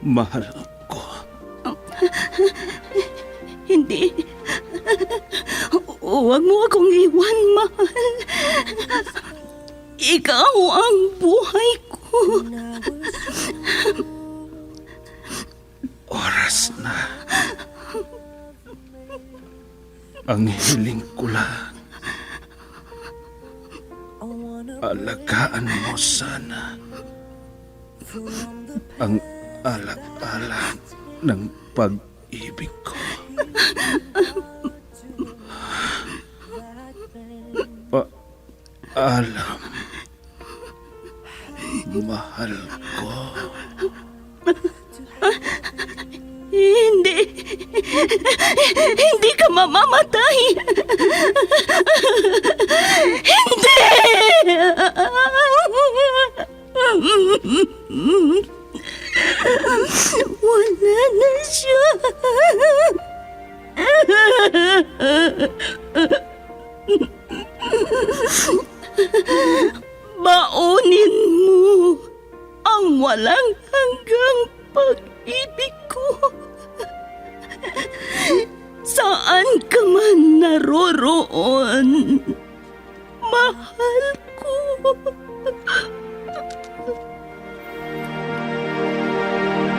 Mahal ko. Hindi. Huwag mo akong iwan, mahal. Ikaw ang buhay ko. Oras na. Ang hiling ko lang, alagaan mo sana ang alaala ng pag-ibig ko. Paalam, mahal ko. Hindi. Hindi ka mamamatay. Hindi. Wala na siya. Baunin mo ang walang hanggang pag-ibig ko. Saan ka man naroroon, mahal ko.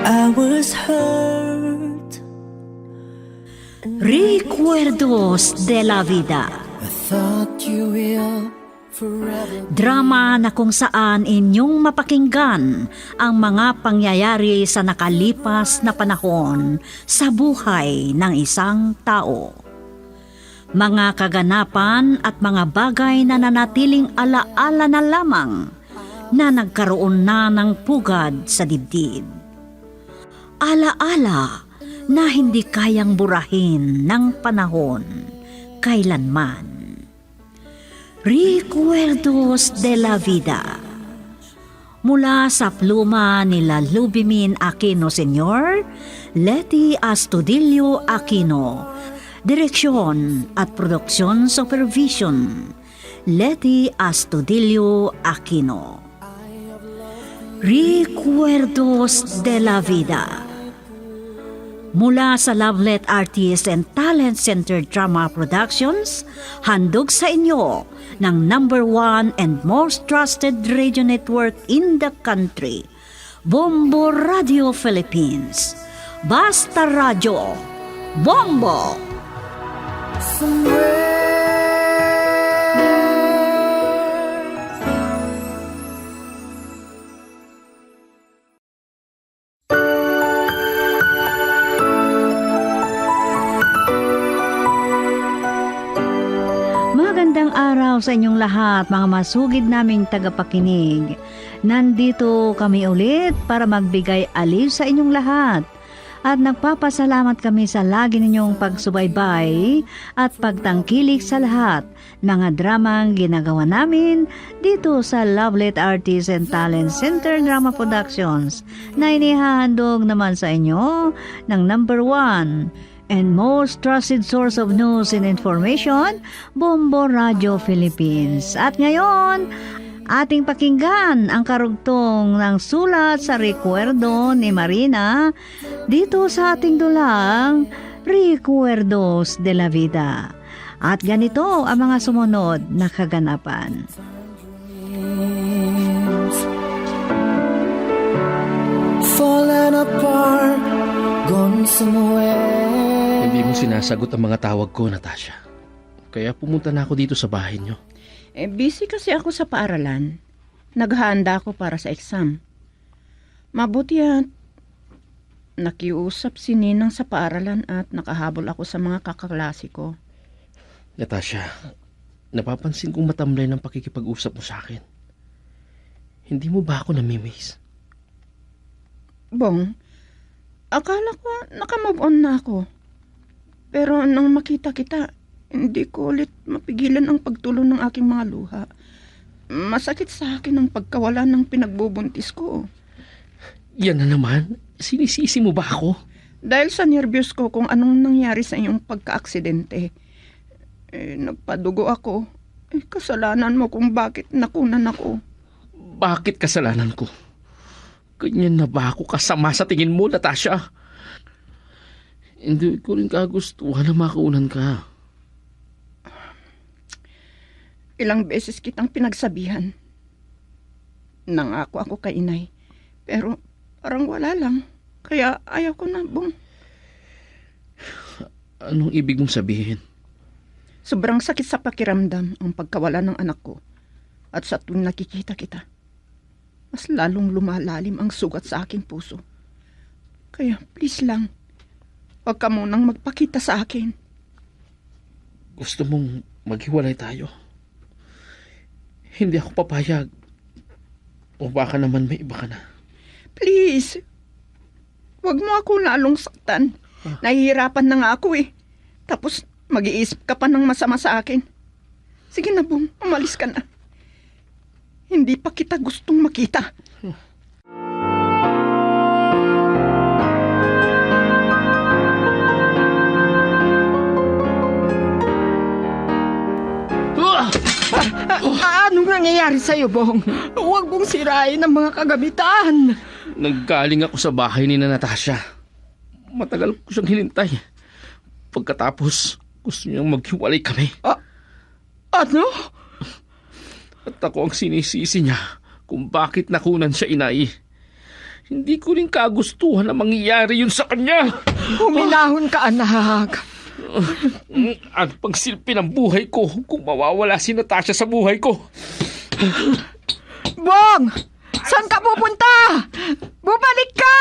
I was hurt. Recuerdos de la Vida. I thought you will forever. Drama na kung saan inyong mapakinggan ang mga pangyayari sa nakalipas na panahon sa buhay ng isang tao. Mga kaganapan at mga bagay na nanatiling alaala na lamang na nagkaroon na ng pugad sa dibdib. Alaala na hindi kayang burahin ng panahon kailanman. Recuerdos de la Vida. Mula sa pluma nila Lubimin Aquino Sr., Letty Astudillo Aquino. Direksyon at produksyon supervision, Letty Astudillo Aquino. Recuerdos de la Vida. Mula sa Lovelet Artists and Talent Center Drama Productions, handog sa inyo ng #1 and most trusted radio network in the country, Bombo Radio Philippines. Basta Radio, Bombo! Magandang araw sa inyong lahat, mga masugid naming tagapakinig. Nandito kami ulit para magbigay aliw sa inyong lahat. At nagpapasalamat kami sa lagi ninyong pagsubaybay at pagtangkilik sa lahat mga dramang ginagawa namin dito sa Lovelet Artists and Talent Center Drama Productions na inihahandog naman sa inyo ng #1 and most trusted source of news and information, Bombo Radio Philippines. At ngayon, ating pakinggan ang karugtong ng sulat sa rekwerdo ni Marina dito sa ating dulang Recuerdos de la Vida. At ganito ang mga sumunod na kaganapan. Fallen apart, gone somewhere. Hindi mo sinasagot ang mga tawag ko, Natasha. Kaya pumunta na ako dito sa bahay niyo. Busy kasi ako sa paaralan. Naghahanda ako para sa exam. Mabuti at nakiusap si Ninang sa paaralan at nakahabol ako sa mga kaklase ko. Natasha, napapansin kong matamlay ng pakikipag-usap mo sa akin. Hindi mo ba ako namimiss? Bong, akala ko nakamove on na ako. Pero nang makita kita, hindi ko ulit mapigilan ang pagtulo ng aking mga luha. Masakit sa akin ang pagkawala ng pinagbubuntis ko. Yan na naman. Sinisisi mo ba ako? Dahil sa nervyos ko kung anong nangyari sa iyong pagka-aksidente. Nagpadugo ako. Kasalanan mo kung bakit nakunan ako. Bakit kasalanan ko? Ganyan na ba ako kasama sa tingin mo, Natasha? Hindi ko rin kagustuhan na makaunan ka. Ilang beses kitang pinagsabihan. Nangako ako kay inay. Pero parang wala lang. Kaya ayaw ko na, Bong. Anong ibig mong sabihin? Sobrang sakit sa pakiramdam ang pagkawala ng anak ko. At sa tuwing nakikita kita, mas lalong lumalalim ang sugat sa aking puso. Kaya please lang, huwag ka munang magpakita sa akin. Gusto mong maghiwalay tayo? Hindi ako papayag. O baka naman may iba ka na. Please, huwag mo ako lalong saktan. Nahihirapan na nga ako eh. Tapos mag-iisip ka pa ng masama sa akin. Sige na, Bong, umalis ka na. Hindi pa kita gustong makita. Anong nangyayari sa'yo, Bong? Huwag mong sirain ang mga kagamitan. Naggaling ako sa bahay ni Natasha. Matagal ko siyang hinintay. Pagkatapos, gusto niyang maghiwalay kami. Ano? At ako ang sinisisi niya kung bakit nakunan siya, inay. Hindi ko rin kagustuhan na mangyayari yun sa kanya. Huminahon ka, anak. Ano pang silpi ng buhay ko kung mawawala si Natasha sa buhay ko? Bong! Saan ka pupunta? Bumalik ka!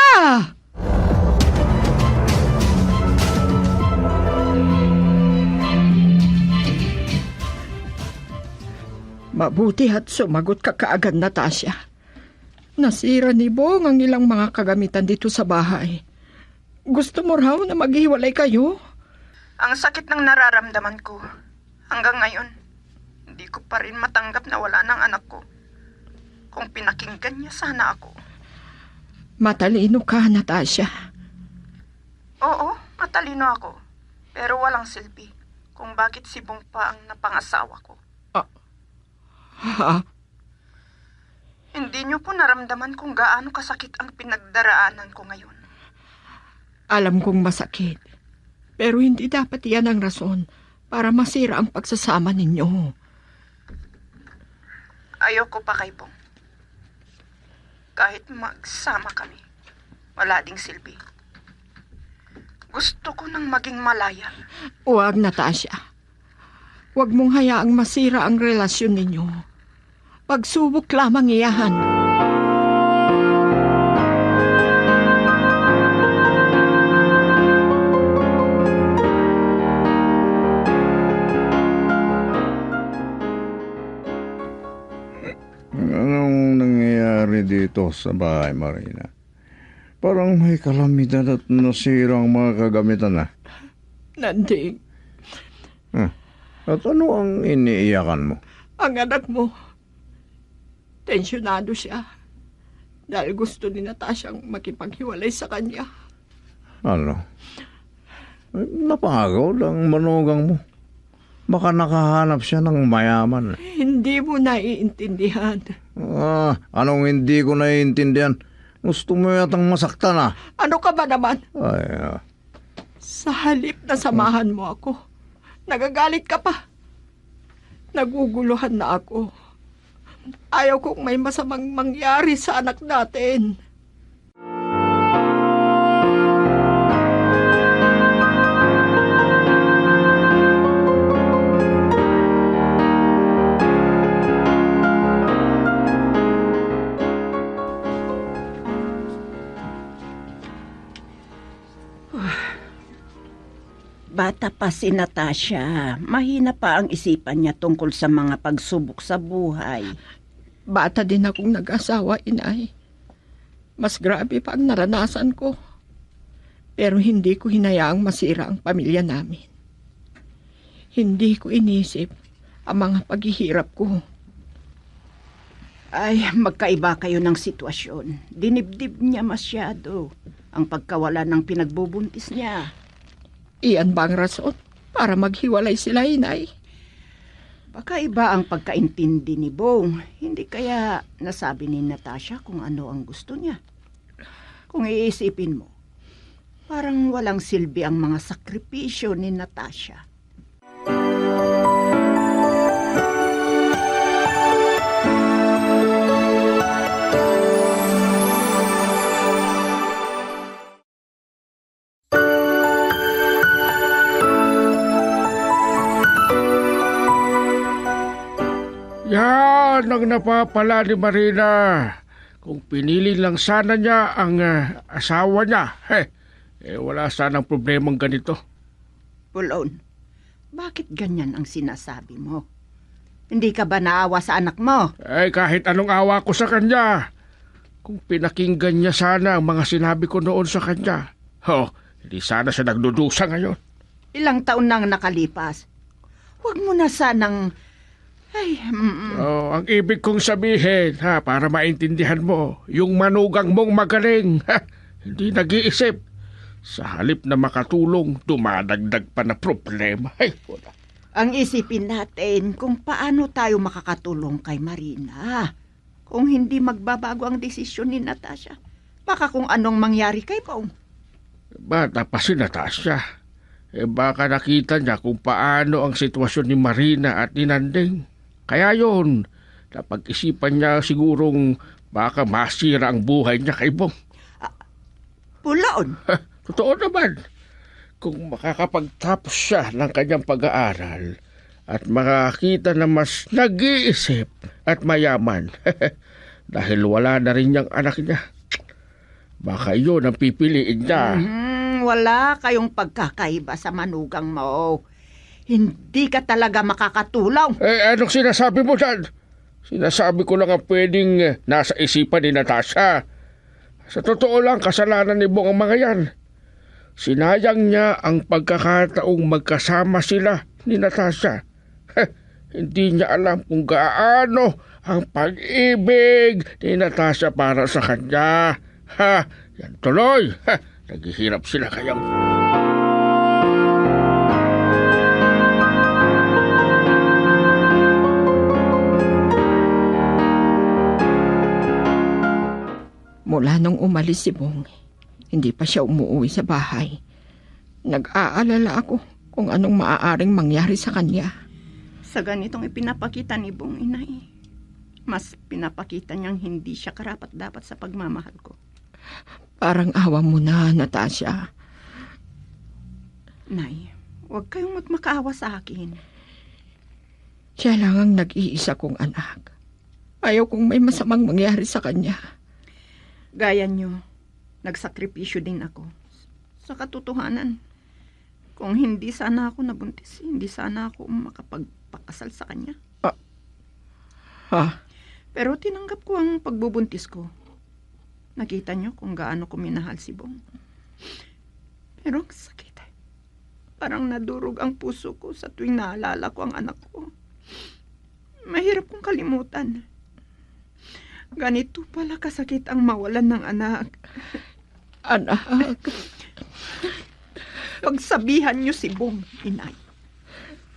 Mabuti at sumagot ka kaagad, Natasha. Nasira ni Bong ang ilang mga kagamitan dito sa bahay. Gusto mo raw na maghiwalay kayo? Ang sakit ng nararamdaman ko. Hanggang ngayon, hindi ko pa rin matanggap na wala ng anak ko. Kung pinakinggan niya sana ako. Matalino ka, Natasha. Oo, matalino ako. Pero walang silbi kung bakit si Bong pa ang napangasawa ko. Ha? Hindi niyo po naramdaman kung gaano kasakit ang pinagdaraanan ko ngayon. Alam kong masakit. Pero hindi dapat yan ang rason para masira ang pagsasama ninyo. Ayoko pa kay Bong. Kahit magsama kami, wala ding silbi. Gusto ko nang maging malaya. Huwag, Natasha. Huwag mong hayaang masira ang relasyon ninyo. Pagsubok lamang iyahan. Anong nangyayari dito sa bahay, Marina? Parang may kalamidad at nasirang mga kagamitan na. Nanding, At ano ang iniiyakan mo? ang anak mo, tensyonado siya. Dahil gusto ni Natasyang makipaghiwalay sa kanya. Ano? Napagaw lang manugang mo. Baka nakahanap siya ng mayaman. Hindi mo naiintindihan. Anong hindi ko naiintindihan? Gusto mo yatang masaktan ah. Ano ka ba naman? Ay, Sa halip na samahan mo ako, nagagalit ka pa. Naguguluhan na ako. Ayaw kong may masamang mangyari sa anak natin. Bata pa si Natasha. Mahina pa ang isipan niya tungkol sa mga pagsubok sa buhay. Bata din akong nag-asawa, inay. Mas grabe pa ang naranasan ko. Pero hindi ko hinayaang masira ang pamilya namin. Hindi ko inisip ang mga paghihirap ko. Ay, magkaiba kayo ng sitwasyon. Dinibdib niya masyado ang pagkawala ng pinagbubuntis niya. Iyan ba ang rason para maghiwalay sila, inay? Baka iba ang pagkaintindi ni Bong. Hindi kaya nasabi ni Natasha kung ano ang gusto niya. Kung iisipin mo, parang walang silbi ang mga sakripisyo ni Natasha. Yan ang napapala ni Marina. Kung pinili lang sana niya ang asawa niya, wala sanang problemang ganito. Pulon, bakit ganyan ang sinasabi mo? Hindi ka ba naawa sa anak mo? Kahit anong awa ko sa kanya. Kung pinakinggan niya sana ang mga sinabi ko noon sa kanya, hindi sana siya nagdudusa ngayon. Ilang taon nang nakalipas. Huwag mo na sanang... Ang ibig kong sabihin, para maintindihan mo, yung manugang mong magaling, hindi nag-iisip. Sa halip na makatulong, dumadagdag pa na problema. Wala. Ang isipin natin kung paano tayo makakatulong kay Marina. Kung hindi magbabago ang desisyon ni Natasha, baka kung anong mangyari kay Bong. Bata pa si Natasha. Baka nakita niya kung paano ang sitwasyon ni Marina at ni Nanding. Kaya yun, napag-isipan niya sigurong baka masira ang buhay niya kay Bong. Pulon! Totoo naman. Kung makakapagtapos siya ng kanyang pag-aaral at makakita na mas nag-iisip at mayaman dahil wala na rin niyang anak niya, baka yun ang pipiliin niya. Wala kayong pagkakaiba sa manugang mo. Hindi ka talaga makakatulong. Anong sinasabi mo dyan? Sinasabi ko lang ang pwedeng nasa isipan ni Natasha. Sa totoo lang, kasalanan ni Bong ang mga yan. Sinayang niya ang pagkakataong magkasama sila ni Natasha. Hindi niya alam kung gaano ang pag-ibig ni Natasha para sa kanya. Yan tuloy. Naghihirap sila kayang... Mula nung umalis si Bong, hindi pa siya umuwi sa bahay. Nag-aalala ako kung anong maaaring mangyari sa kanya. Sa ganitong ipinapakita ni Bong, inay, mas pinapakita niyang hindi siya karapat-dapat sa pagmamahal ko. Parang awa mo na, Natasha. Nay, huwag kayong magmakaawa sa akin. Siya lang ang nag-iisa kong anak. Ayaw kong may masamang mangyari sa kanya. Gaya niyo, nagsakripisyo din ako. Sa katotohanan, kung hindi sana ako nabuntis, hindi sana ako makapagpakasal sa kanya. Pero tinanggap ko ang pagbubuntis ko. Nakita niyo kung gaano ko minahal si Bong. Pero ang sakit. Parang nadurog ang puso ko sa tuwing naalala ko ang anak ko. Mahirap kong kalimutan. Ganito pala kasakit ang mawalan ng anak. Anak? Pagsabihan niyo si Bong, inay.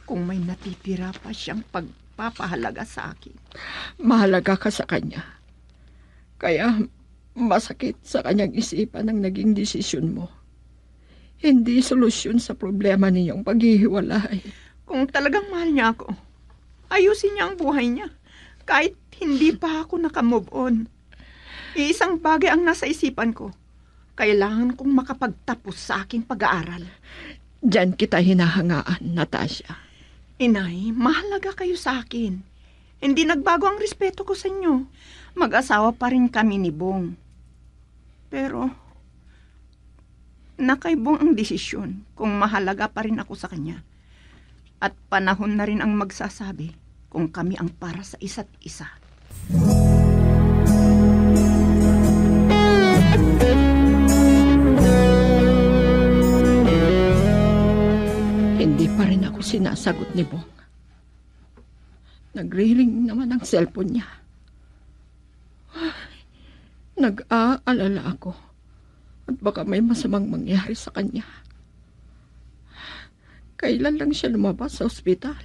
Kung may natitira pa siyang pagpapahalaga sa akin. Mahalaga ka sa kanya. Kaya masakit sa kanyang isipan ang naging desisyon mo. Hindi solusyon sa problema niyong paghihiwalay. Kung talagang mahal niya ako, ayusin niya ang buhay niya. Kahit hindi pa ako nakamove on. Iisang bagay ang nasa isipan ko. Kailangan kong makapagtapos sa aking pag-aaral. Diyan kita hinahangaan, Natasha. Inay, mahalaga kayo sa akin. Hindi nagbago ang respeto ko sa inyo. Mag-asawa pa rin kami ni Bong. Pero, nakaibong ang desisyon kung mahalaga pa rin ako sa kanya. At panahon na rin ang magsasabi kung kami ang para sa isa't isa. Hindi pa rin ako sinasagot ni Bong. Nagre-ring naman ang cellphone niya. Nag-aalala ako at baka may masamang mangyari sa kanya. Kailan lang siya lumabas sa ospital?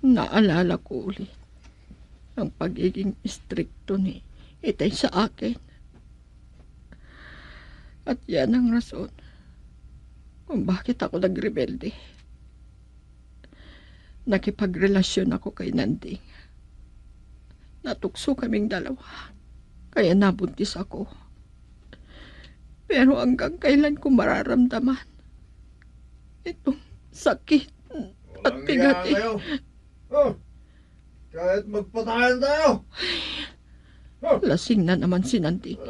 Naalala ko ulit ang pagiging istrikto ni itay sa akin. At yan ang rason kung bakit ako nagrebelde. Nakipagrelasyon ako kay Nanding. Natukso kaming dalawa, kaya nabuntis ako. Pero hanggang kailan ko mararamdaman itong sakit at bigat eh. Oh, kahit magpatayan tayo. Lasing na naman si Nanding.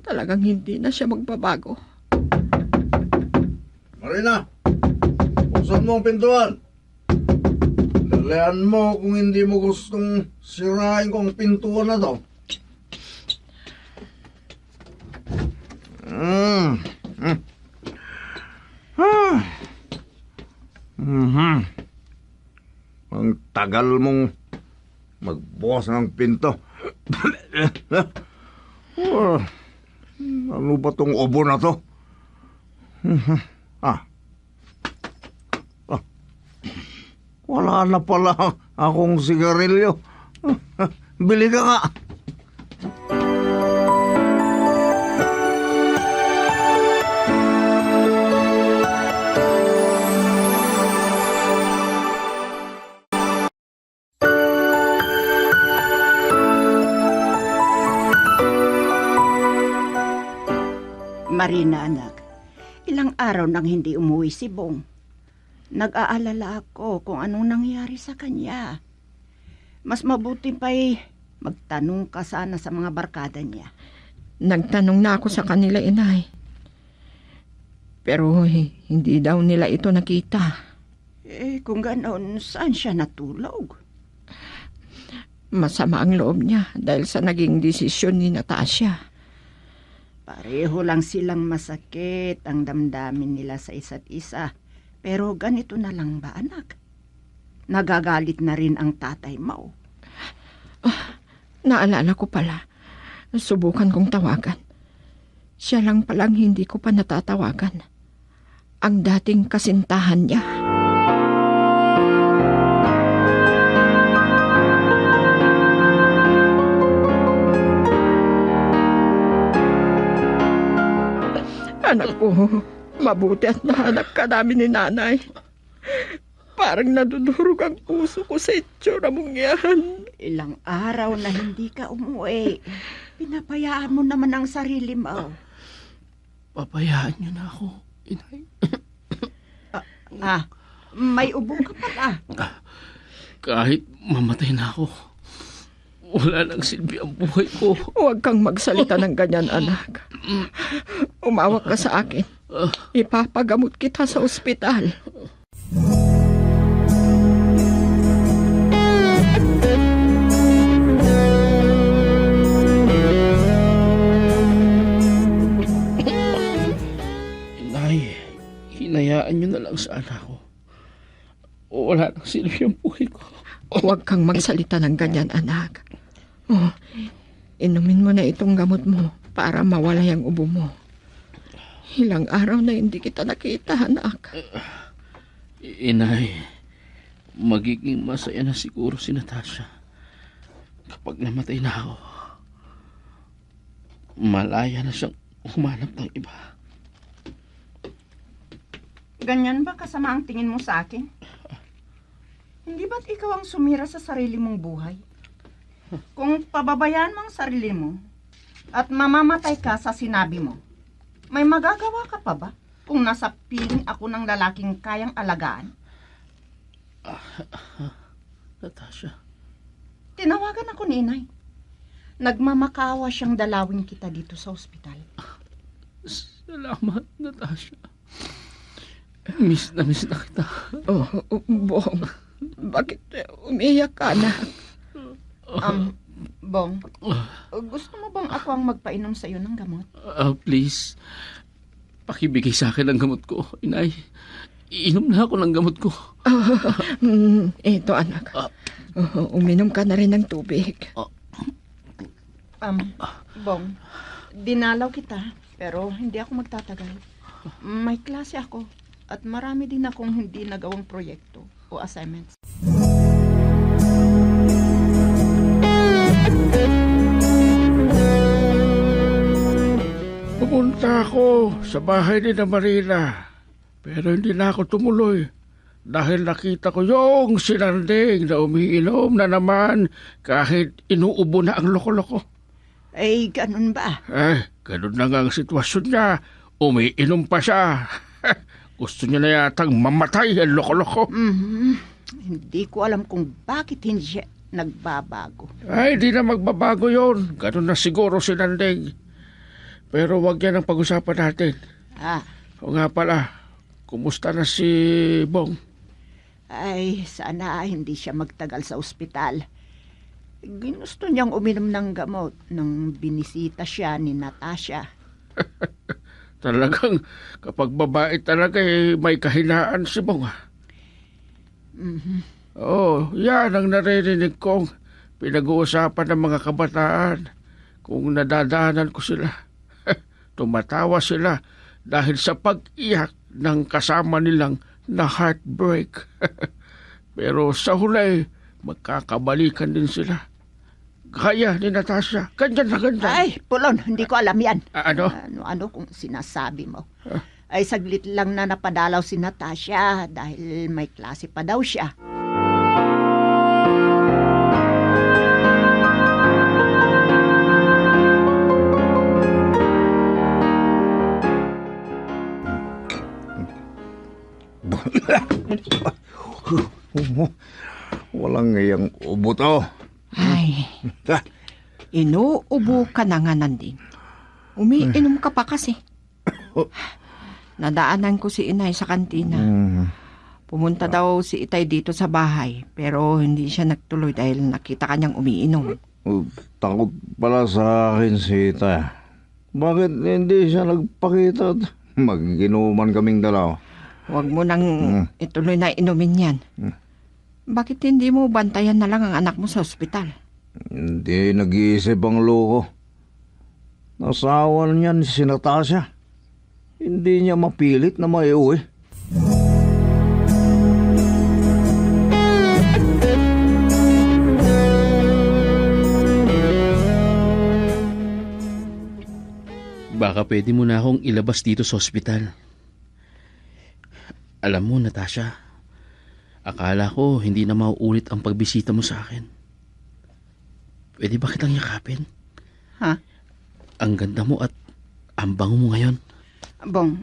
Talagang hindi na siya magbabago. Marina, buksan mo ang pintuan. Dalian mo kung hindi mo gustong sirain ko ang pintuan na to. Ang tagal mong magbukas ng pinto. Ano ba tong ubo na to? Wala na pala akong sigarilyo. Bili ka nga. Marina, anak, ilang araw nang hindi umuwi si Bong. Nag-aalala ako kung anong nangyari sa kanya. Mas mabuti pa'y magtanong ka sana sa mga barkada niya. Nagtanong na ako sa kanila, inay. Pero hindi daw nila ito nakita. Kung ganoon, saan siya natulog? Masama ang loob niya dahil sa naging desisyon ni Natasha. Pareho lang silang masakit ang damdamin nila sa isa't isa. Pero ganito na lang ba, anak? Nagagalit na rin ang tatay mo. Naalala ko pala. Subukan kong tawagan. Siya lang palang hindi ko pa natatawagan. Ang dating kasintahan niya. Anak ko, mabuti at nahanap ka namin ni nanay. Parang nadudurog ang puso ko sa itsura mong yan. Ilang araw na hindi ka umuwi. Pinapayaan mo naman ang sarili mo. Papayaan niyo na ako, inay. May ubo ka pala. Kahit mamatay na ako, wala nang silbi ang buhay ko. Huwag kang magsalita ng ganyan, anak. Umawak ka sa akin. Ipapagamot kita sa ospital. Inay, hinayaan niyo na lang sana ako. Wala nang silbi ang buhay ko. Huwag kang magsalita ng ganyan, anak. Inumin mo na itong gamot mo para mawala yung ubo mo. Ilang araw na hindi kita nakita, anak. Inay, magiging masaya na siguro si Natasha kapag namatay na ako. Malaya na siyang humanap ng iba. Ganyan ba kasama ang tingin mo sa akin? Hindi ba't ikaw ang sumira sa sarili mong buhay? Kung pababayaan mo ang sarili mo at mamamatay ka sa sinabi mo, may magagawa ka pa ba kung nasa piling ako ng lalaking kayang alagaan? Natasha. Tinawagan ako ni inay. Nagmamakawa siyang dalawin kita dito sa ospital. Salamat, Natasha. Miss na kita. Bong, bakit umiyak ka, anak? Bong, gusto mo bang ako ang magpainom sa iyo ng gamot? Please, pakibigay sa akin ang gamot ko, inay. Iinom na ako ng gamot ko. Ito, anak. Uminom ka na rin ng tubig. Bong, dinalaw kita, pero hindi ako magtatagal. May klase ako at marami din akong hindi nagawang proyekto o assignments. ako sa bahay ni na Marina. Pero hindi na ako tumuloy. Dahil nakita ko yung sinanding na umiinom na naman kahit inuubo na ang loko-loko. Ay, ganun ba? Ganun na nga ang sitwasyon niya. Umiinom pa siya. Gusto niya na yatang mamatay ang loko-loko. Hindi ko alam kung bakit hindi siya nagbabago. Ay, di na magbabago yon. Ganun na siguro si Nandeng. Pero wag yan ang pag-usapan natin. O nga pala, kumusta na si Bong? Ay, sana hindi siya magtagal sa ospital. Ginusto niyang uminom ng gamot nang binisita siya ni Natasha. Talagang kapag babae talaga may kahinaan si Bong. Oo, yan ang naririnig kong pinag-uusapan ng mga kabataan. Kung nadadaanan ko sila, tumatawa sila dahil sa pag-iyak ng kasama nilang na heartbreak. Pero sa huli, magkakabalikan din sila. Kaya ni Natasha, ganyan na ganyan. Ay, Pulon, hindi ko alam yan. Ano? Ano kung sinasabi mo? Ay, saglit lang na napadalaw si Natasha dahil may klase pa daw siya. Walang ngayang ubo to. Ay, inuubo ka na nga, Nanding. Umiinom ka pa kasi. Nadaanan ko si Inay sa kantina. Pumunta daw si Itay dito sa bahay, pero hindi siya nagtuloy dahil nakita kanyang umiinom. Takot pala sa akin si Ita. Bakit hindi siya nagpakita? Mag-inuman kaming dalaw. Huwag mo nang ituloy na inumin yan. Bakit hindi mo bantayan na lang ang anak mo sa ospital? Hindi nag-iisip ang loko. Nasawa niyan si Natasha. Hindi niya mapilit na maiuwi. Baka pwede mo na akong ilabas dito sa ospital. Alam mo, Natasha, akala ko hindi na mauulit ang pagbisita mo sa akin. Pwede ba kitang yakapin? Ha? Ang ganda mo at ang bango mo ngayon. Bong,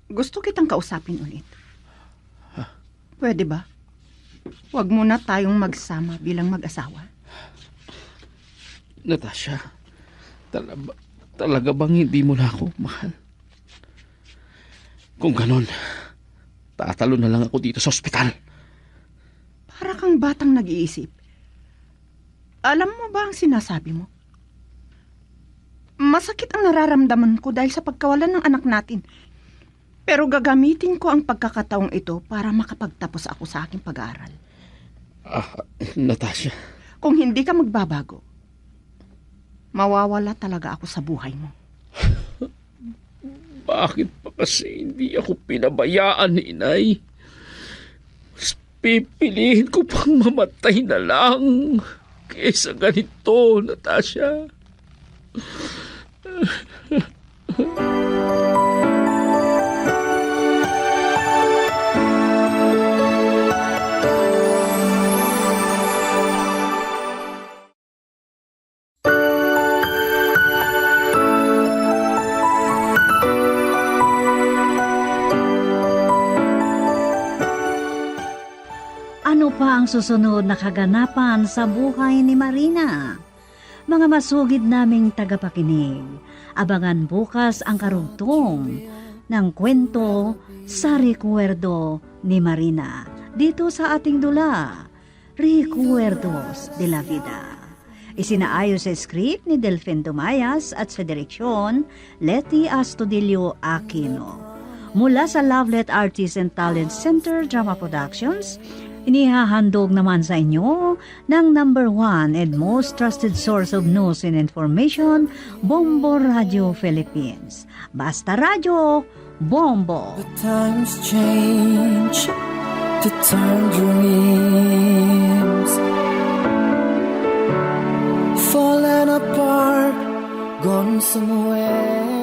gusto kitang kausapin ulit. Pwede ba? Huwag muna tayong magsama bilang mag-asawa. Natasha, talaga bang hindi mo na ako mahal? Kung ganon, tatalo na lang ako dito sa ospital. Para kang batang nag-iisip. Alam mo ba ang sinasabi mo? Masakit ang nararamdaman ko dahil sa pagkawalan ng anak natin. Pero gagamitin ko ang pagkakataong ito para makapagtapos ako sa aking pag-aaral. Natasha. Kung hindi ka magbabago, mawawala talaga ako sa buhay mo. Bakit pa kasi hindi ako pinabayaan ni Inay? Mas pipiliin ko pang mamatay na lang kaysa ganito, Natasha. Ano pa ang susunod na kaganapan sa buhay ni Marina? Mga masugid naming tagapakinig, abangan bukas ang karugtong ng kwento sa Recuerdo ni Marina dito sa ating dula, Recuerdos de la Vida. Isinaayos sa script ni Delfin Dumayas at sa direksyon Leti Astudillo Aquino. Mula sa Lovelet Artists and Talent Center Drama Productions, inihahandog naman sa inyo ng #1 and most trusted source of news and information, Bombo Radio Philippines. Basta Radio, Bombo! The times change to turn dreams falling apart, gone somewhere.